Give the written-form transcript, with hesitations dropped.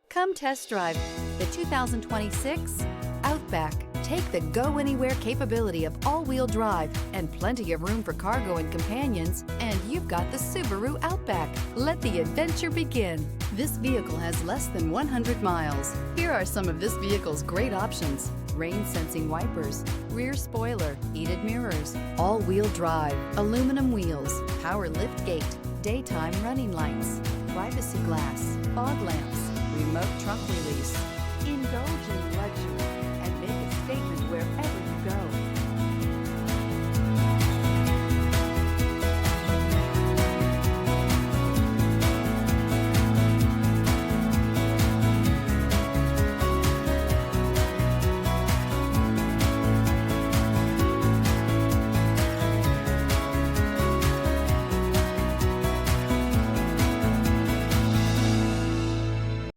Come test drive the 2026 Outback. Take the go-anywhere capability of all-wheel drive and plenty of room for cargo and companions, and you've got the Subaru Outback. Let the adventure begin. This vehicle has less than 100 miles. Here are some of this vehicle's great options: rain-sensing wipers, rear spoiler, heated mirrors, all-wheel drive, aluminum wheels, power lift gate, daytime running lights, privacy glass, fog lamps, remote trunk release. Indulge in luxury